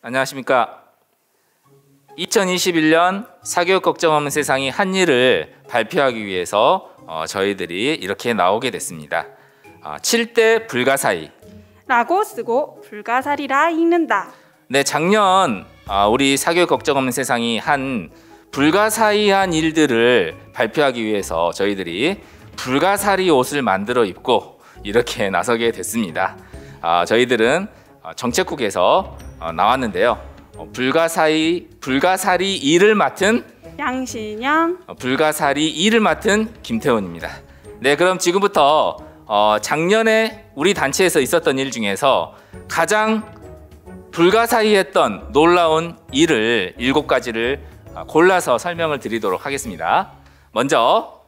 안녕하십니까. 2021년 사교육 걱정 없는 세상이 한 일을 발표하기 위해서 저희들이 이렇게 나오게 됐습니다. 7대 불가사의 라고 쓰고 불가사리라 읽는다. 네, 작년 우리 사교육 걱정 없는 세상이 한 불가사의한 일들을 발표하기 위해서 저희들이 불가사리 옷을 만들어 입고 이렇게 나서게 됐습니다. 저희들은 정책국에서 나왔는데요. 불가사리 2를 맡은 양신영, 불가사리 2를 맡은 김태훈입니다. 네, 그럼 지금부터 작년에 우리 단체에서 있었던 일 중에서 가장 불가사의했던 놀라운 일을 7가지를 골라서 설명을 드리도록 하겠습니다. 먼저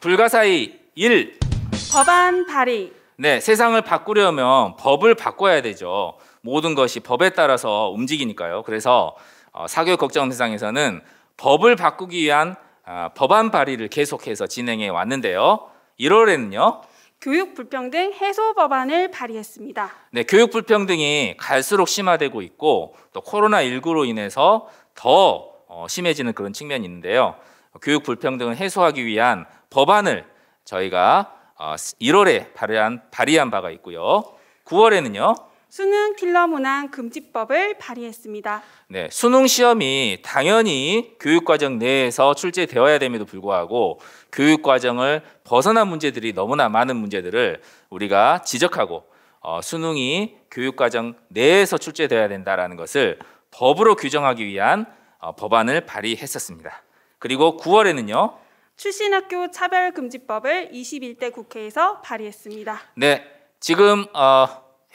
불가사의 1. 법안 발의. 네, 세상을 바꾸려면 법을 바꿔야 되죠. 모든 것이 법에 따라서 움직이니까요. 그래서 사교육 걱정 세상에서는 법을 바꾸기 위한 법안 발의를 계속해서 진행해 왔는데요. 1월에는요. 교육 불평등 해소 법안을 발의했습니다. 네, 교육 불평등이 갈수록 심화되고 있고 또 코로나19로 인해서 더 심해지는 그런 측면이 있는데요. 교육 불평등을 해소하기 위한 법안을 저희가 1월에 발의한 바가 있고요. 9월에는요. 수능 킬러 문항 금지법을 발의했습니다. 네, 수능 시험이 당연히 교육과정 내에서 출제되어야 됨에도 불구하고 교육과정을 벗어난 문제들이 너무나 많은 문제들을 우리가 지적하고 수능이 교육과정 내에서 출제되어야 된다는 것을 법으로 규정하기 위한 법안을 발의했었습니다. 그리고 9월에는요. 출신학교 차별금지법을 21대 국회에서 발의했습니다. 네, 지금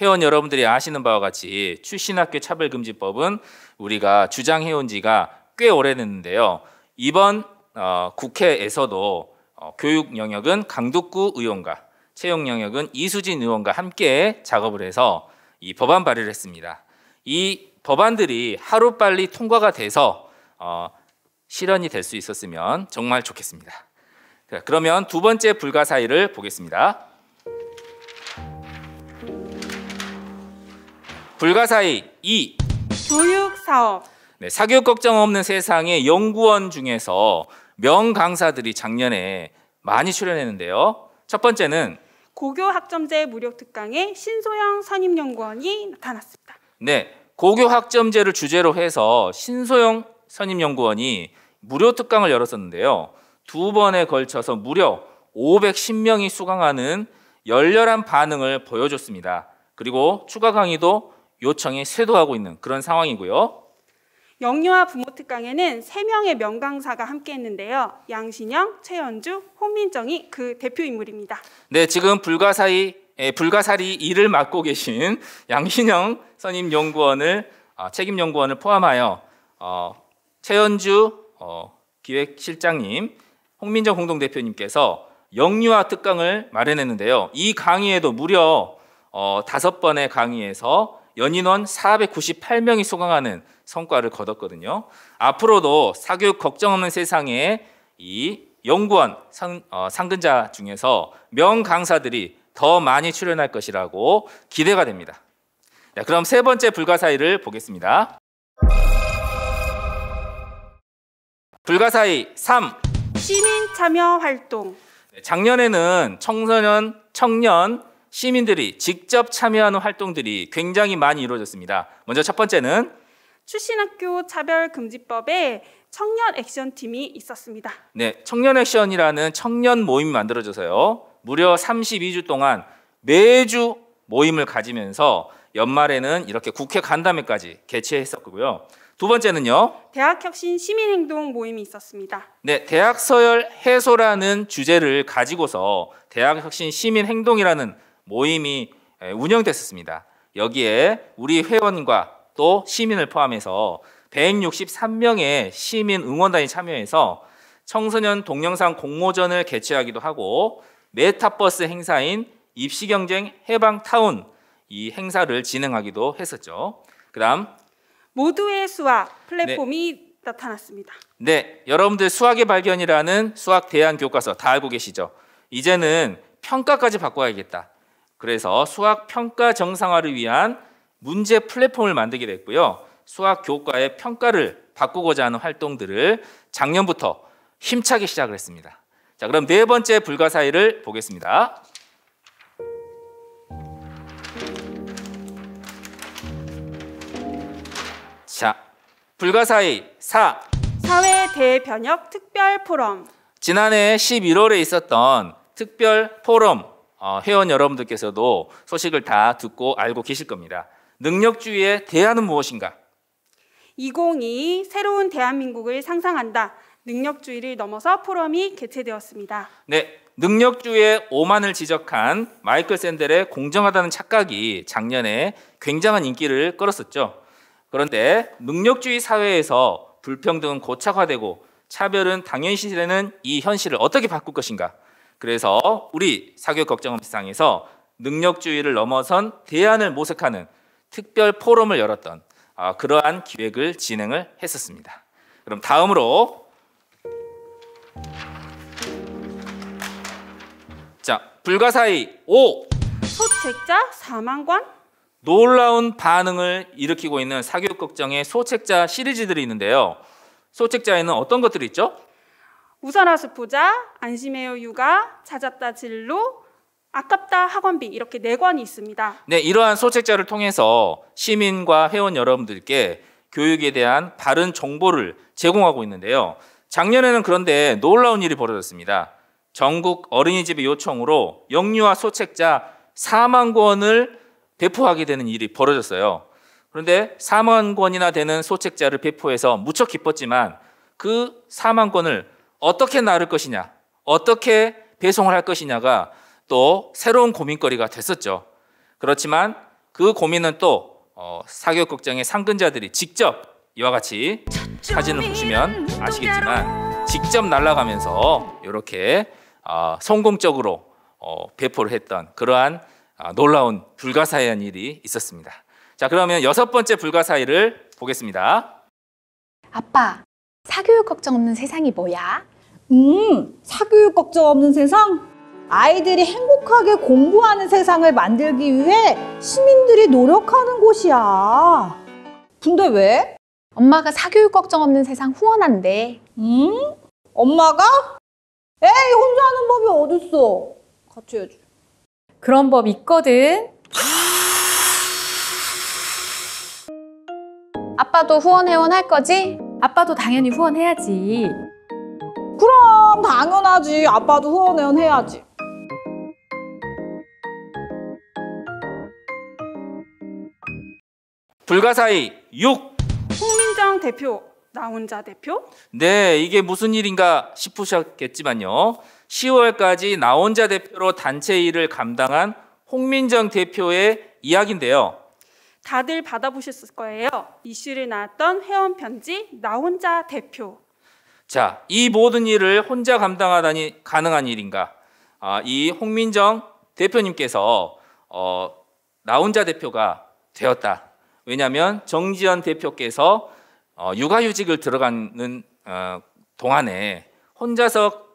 회원 여러분들이 아시는 바와 같이 출신학교 차별금지법은 우리가 주장해온 지가 꽤 오래됐는데요. 이번 국회에서도 교육 영역은 강덕구 의원과 채용 영역은 이수진 의원과 함께 작업을 해서 이 법안 발의를 했습니다. 이 법안들이 하루빨리 통과가 돼서 실현이 될 수 있었으면 정말 좋겠습니다. 그러면 두 번째 불가사의를 보겠습니다. 불가사의 2. 교육사업. 네, 사교육 걱정 없는 세상의 연구원 중에서 명강사들이 작년에 많이 출연했는데요. 첫 번째는 고교학점제 무료 특강에 신소영 선임연구원이 나타났습니다. 네, 고교학점제를 주제로 해서 신소영 선임연구원이 무료 특강을 열었었는데요. 2번에 걸쳐서 무려 510명이 수강하는 열렬한 반응을 보여줬습니다. 그리고 추가 강의도 요청이 쇄도하고 있는 그런 상황이고요. 영유아 부모 특강에는 3명의 명강사가 함께했는데요. 양신영, 최연주, 홍민정이 그 대표 인물입니다. 네, 지금 불가사리 2를 맡고 계신 양신영 선임연구원을 책임연구원을 포함하여 최연주 기획실장님, 홍민정 공동대표님께서 영유아 특강을 마련했는데요. 이 강의에도 무려 5번의 강의에서 연인원 498명이 수강하는 성과를 거뒀거든요. 앞으로도 사교육 걱정 없는 세상에 이 연구원 상근자 중에서 명강사들이 더 많이 출연할 것이라고 기대가 됩니다. 자, 그럼 세 번째 불가사의를 보겠습니다. 불가사의 3. 시민 참여 활동. 작년에는 청년, 시민들이 직접 참여하는 활동들이 굉장히 많이 이루어졌습니다. 먼저 첫 번째는 출신학교 차별금지법에 청년 액션팀이 있었습니다. 네, 청년 액션이라는 청년 모임이 만들어져서요. 무려 32주 동안 매주 모임을 가지면서 연말에는 이렇게 국회 간담회까지 개최했었고요. 두 번째는요. 대학혁신 시민행동 모임이 있었습니다. 네, 대학서열 해소라는 주제를 가지고서 대학혁신 시민행동이라는 모임이 운영됐었습니다. 여기에 우리 회원과 또 시민을 포함해서 163명의 시민 응원단이 참여해서 청소년 동영상 공모전을 개최하기도 하고 메타버스 행사인 입시경쟁 해방타운 이 행사를 진행하기도 했었죠. 그 다음 모두의 수학 플랫폼이 나타났습니다. 네, 여러분들 수학의 발견이라는 수학 대안 교과서 다 알고 계시죠? 이제는 평가까지 바꿔야겠다. 그래서 수학 평가 정상화를 위한 문제 플랫폼을 만들게 됐고요. 수학 교과의 평가를 바꾸고자 하는 활동들을 작년부터 힘차게 시작을 했습니다. 자, 그럼 네 번째 불가사의를 보겠습니다. 자, 불가사의 4. 사회 대변혁 특별 포럼. 지난해 11월에 있었던 특별 포럼 회원 여러분들께서도 소식을 다 듣고 알고 계실 겁니다. 능력주의의 대안은 무엇인가? 2022 새로운 대한민국을 상상한다. 능력주의를 넘어서 포럼이 개최되었습니다. 네, 능력주의의 오만을 지적한 마이클 샌델의 공정하다는 착각이 작년에 굉장한 인기를 끌었었죠. 그런데 능력주의 사회에서 불평등은 고착화되고 차별은 당연시되는 이 현실을 어떻게 바꿀 것인가? 그래서 우리 사교육 걱정업 세상에서 능력주의를 넘어선 대안을 모색하는 특별 포럼을 열었던 그러한 기획을 진행을 했었습니다. 그럼 다음으로 자, 불가사의 5. 소책자 4만 권? 놀라운 반응을 일으키고 있는 사교육 걱정의 소책자 시리즈들이 있는데요. 소책자에는 어떤 것들이 있죠? 웃어라 수포자, 안심해요 육아, 찾았다 진로, 아깝다 학원비 이렇게 4권이 있습니다. 네, 이러한 소책자를 통해서 시민과 회원 여러분들께 교육에 대한 바른 정보를 제공하고 있는데요. 작년에는 그런데 놀라운 일이 벌어졌습니다. 전국 어린이집의 요청으로 영유아 소책자 4만 권을 배포하게 되는 일이 벌어졌어요. 그런데 4만 권이나 되는 소책자를 배포해서 무척 기뻤지만 그 4만 권을 어떻게 나눌 것이냐, 어떻게 배송을 할 것이냐가 또 새로운 고민거리가 됐었죠. 그렇지만 그 고민은 또 사교육 걱정의 상근자들이 직접 이와 같이 사진을 보시면 아시겠지만 직접 날아가면서 이렇게 성공적으로 배포를 했던 그러한 놀라운 불가사의한 일이 있었습니다. 자, 그러면 6번째 불가사의를 보겠습니다. 아빠, 사교육 걱정 없는 세상이 뭐야? 사교육 걱정 없는 세상? 아이들이 행복하게 공부하는 세상을 만들기 위해 시민들이 노력하는 곳이야. 근데 왜? 엄마가 사교육 걱정 없는 세상 후원한대. 엄마가? 에이, 혼자 하는 법이 어딨어. 같이 해줘. 그런 법 있거든. 아빠도 후원 할 거지? 아빠도 당연히 후원해야지. 그럼 당연하지. 아빠도 후원 해야지. 불가사의 6. 홍민정 대표, 나 혼자 대표? 네, 이게 무슨 일인가 싶으셨겠지만요. 10월까지 나 혼자 대표로 단체 일을 감당한 홍민정 대표의 이야기인데요. 다들 받아보셨을 거예요. 이슈를 나왔던 회원 편지, 나 혼자 대표. 자, 이 모든 일을 혼자 감당하다니 가능한 일인가? 이 홍민정 대표님께서 나 혼자 대표가 되었다. 왜냐하면 정지현 대표께서 육아휴직을 들어가는 동안에 혼자서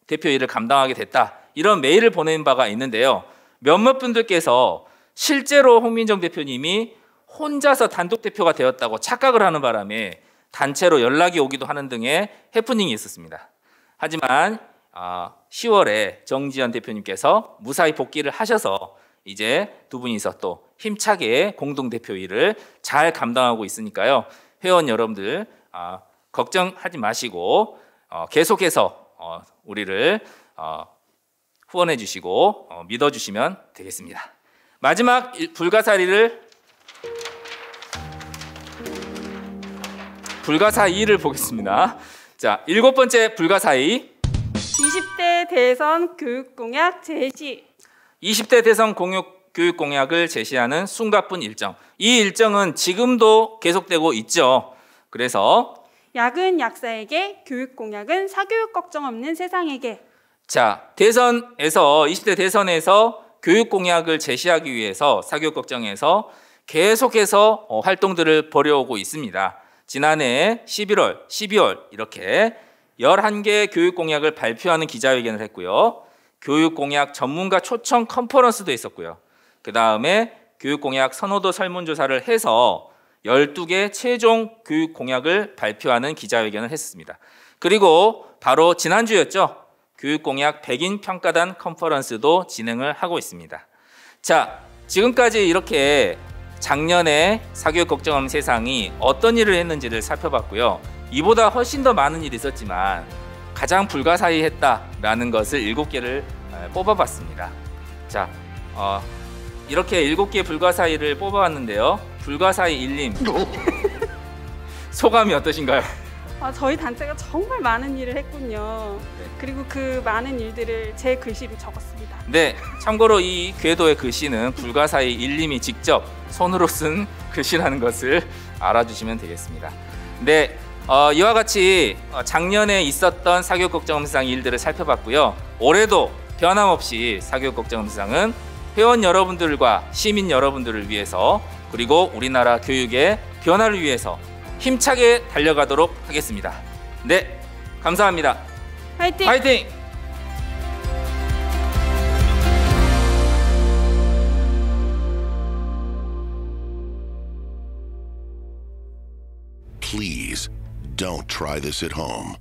대표 일을 감당하게 됐다. 이런 메일을 보낸 바가 있는데요. 몇몇 분들께서 실제로 홍민정 대표님이 혼자서 단독 대표가 되었다고 착각을 하는 바람에 단체로 연락이 오기도 하는 등의 해프닝이 있었습니다. 하지만 10월에 정지현 대표님께서 무사히 복귀를 하셔서 이제 두 분이서 또 힘차게 공동대표 일을 잘 감당하고 있으니까요. 회원 여러분들 걱정하지 마시고 계속해서 우리를 후원해 주시고 믿어주시면 되겠습니다. 마지막 불가사의를 보겠습니다. 자, 7번째 불가사의. 20대 대선 교육 공약 제시. 20대 대선 교육 공약을 제시하는 숨가쁜 일정. 이 일정은 지금도 계속되고 있죠. 그래서 약은 약사에게, 교육 공약은 사교육 걱정 없는 세상에게. 자, 20대 대선에서 교육 공약을 제시하기 위해서 사교육 걱정에서 계속해서 활동들을 벌여오고 있습니다. 지난해 11월, 12월 이렇게 11개 교육 공약을 발표하는 기자회견을 했고요. 교육공약 전문가 초청 컨퍼런스도 있었고요. 그 다음에 교육공약 선호도 설문조사를 해서 12개 최종 교육공약을 발표하는 기자회견을 했습니다. 그리고 바로 지난주였죠. 교육공약 100인 평가단 컨퍼런스도 진행을 하고 있습니다. 자, 지금까지 이렇게 작년에 사교육 걱정 없는 세상이 어떤 일을 했는지를 살펴봤고요. 이보다 훨씬 더 많은 일이 있었지만 가장 불가사의했다라는 것을 7개를 뽑아봤습니다. 자, 이렇게 7개 불가사의를 뽑아봤는데요. 불가사의 일님 소감이 어떠신가요? 저희 단체가 정말 많은 일을 했군요. 그리고 그 많은 일들을 제 글씨로 적었습니다. 네, 참고로 이 궤도의 글씨는 불가사의 일님이 직접 손으로 쓴 글씨라는 것을 알아주시면 되겠습니다. 네, 이와 같이 작년에 있었던 사교육 걱정 없는 세상 일들을 살펴봤고요. 올해도 변함없이 사교육 걱정 없는 세상은 회원 여러분들과 시민 여러분들을 위해서 그리고 우리나라 교육의 변화를 위해서 힘차게 달려가도록 하겠습니다. 네, 감사합니다. 화이팅! 화이팅! Please don't try this at home.